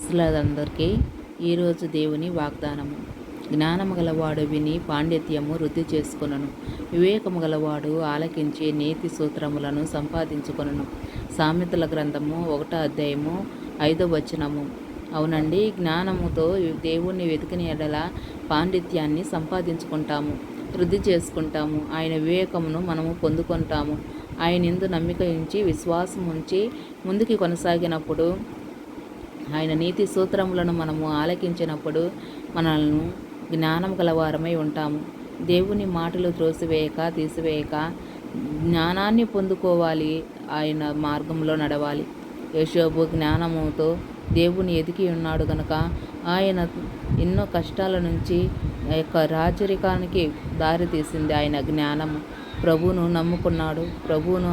అందరికీ ఈరోజు దేవుని వాగ్దానము. జ్ఞానము గలవాడు విని పాండిత్యము వృద్ధి చేసుకొనును. వివేకము గలవాడు ఆలకించి నీతి సూత్రములను సంపాదించుకొనును. సామెతల గ్రంథము 1వ అధ్యాయము 5వ వచనము. అవునండి, జ్ఞానముతో దేవుణ్ణి వెతికిన ఎడల పాండిత్యాన్ని సంపాదించుకుంటాము, వృద్ధి చేసుకుంటాము. ఆయన వివేకమును మనము పొందుకుంటాము. ఆయన యందు నమ్మిక ఉంచి విశ్వాసం ఉంచి ముందుకు కొనసాగినప్పుడు, ఆయన నీతి సూత్రములను మనము ఆలకించినప్పుడు మనల్ని జ్ఞానం గలవారమై ఉంటాము. దేవుని మాటలు తీసివేయక జ్ఞానాన్ని పొందుకోవాలి. ఆయన మార్గంలో నడవాలి. యోషోబు జ్ఞానముతో దేవుని ఎదిగి ఉన్నాడు గనుక ఆయన ఎన్నో కష్టాల నుంచి రాజరికానికి దారి తీసింది ఆయన జ్ఞానము. ప్రభువును నమ్ముకున్నాడు, ప్రభువును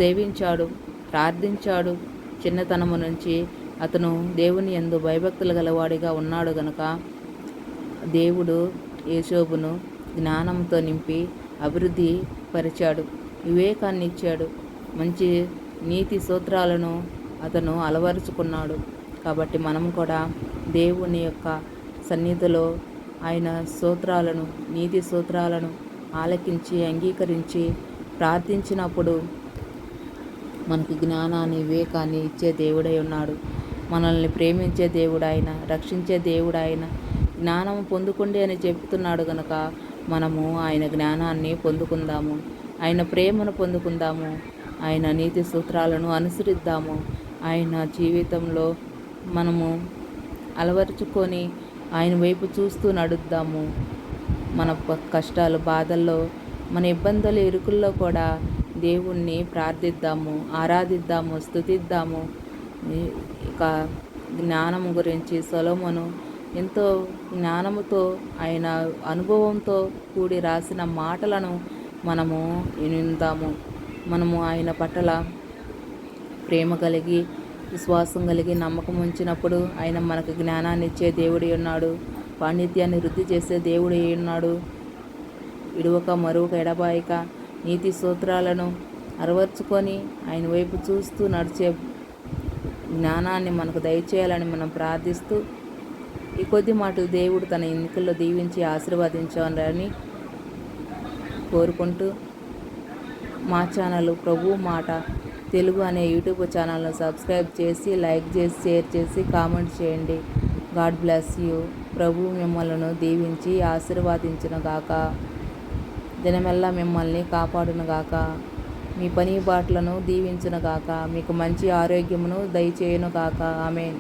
సేవించాడు, ప్రార్థించాడు. చిన్నతనము నుంచి అతను దేవుని యందు భయభక్తులు గలవాడిగా ఉన్నాడు గనుక దేవుడు యోషోబును జ్ఞానంతో నింపి అభివృద్ధి పరిచాడు, వివేకాన్ని ఇచ్చాడు, మంచి నీతి సూత్రాలను అతను అలవరుచుకున్నాడు. కాబట్టి మనం కూడా దేవుని యొక్క సన్నిధిలో ఆయన సూత్రాలను, నీతి సూత్రాలను ఆలకించి అంగీకరించి ప్రార్థించినప్పుడు మనకు జ్ఞానాన్ని, వివేకాన్ని ఇచ్చే దేవుడై ఉన్నాడు. మనల్ని ప్రేమించే దేవుడు ఆయన, రక్షించే దేవుడు ఆయన. జ్ఞానం పొందుకోండి అని చెప్తున్నాడు కనుక మనము ఆయన జ్ఞానాన్ని పొందుకుందాము, ఆయన ప్రేమను పొందుకుందాము, ఆయన నీతి సూత్రాలను అనుసరిద్దాము. ఆయన జీవితంలో మనము అలవరుచుకొని ఆయన వైపు చూస్తూ నడుద్దాము. మన కష్టాలు, బాధల్లో, మన ఇబ్బందులు, ఇరుకుల్లో కూడా దేవుణ్ణి ప్రార్థిద్దాము, ఆరాధిద్దాము, స్తుతిద్దాము. ఇక జ్ఞానము గురించి సొలొమోను ఎంతో జ్ఞానముతో, ఆయన అనుభవంతో కూడి రాసిన మాటలను మనము విందాము. మనము ఆయన పట్ల ప్రేమ కలిగి, విశ్వాసం కలిగి, నమ్మకం ఉంచినప్పుడు ఆయన మనకు జ్ఞానాన్ని ఇచ్చే దేవుడి ఉన్నాడు, పాండిత్యాన్ని వృద్ధి చేసే దేవుడి ఉన్నాడు. విడువక మరువక ఎడబాయక నీతి సూత్రాలను అరవర్చుకొని ఆయన వైపు చూస్తూ నడిచే జ్ఞానాన్ని మనకు దయచేయాలని మనం ప్రార్థిస్తూ, ఈ కొద్ది మాటలు దేవుడు తన ఎన్నికల్లో దీవించి ఆశీర్వదించాలని కోరుకుంటూ, మా ఛానల్ ప్రభు మాట తెలుగు అనే యూట్యూబ్ ఛానల్ను సబ్స్క్రైబ్ చేసి, లైక్ చేసి, షేర్ చేసి, కామెంట్ చేయండి. God bless you. ప్రభు మిమ్మల్ని దీవించి ఆశీర్వదించునుగాక. దినమెల్లా మిమ్మల్ని కాపాడునుగాక. మీ పని బాటలను దీవించునుగాక. మీకు మంచి ఆరోగ్యమును దయచేయునుగాక. ఆమేన్.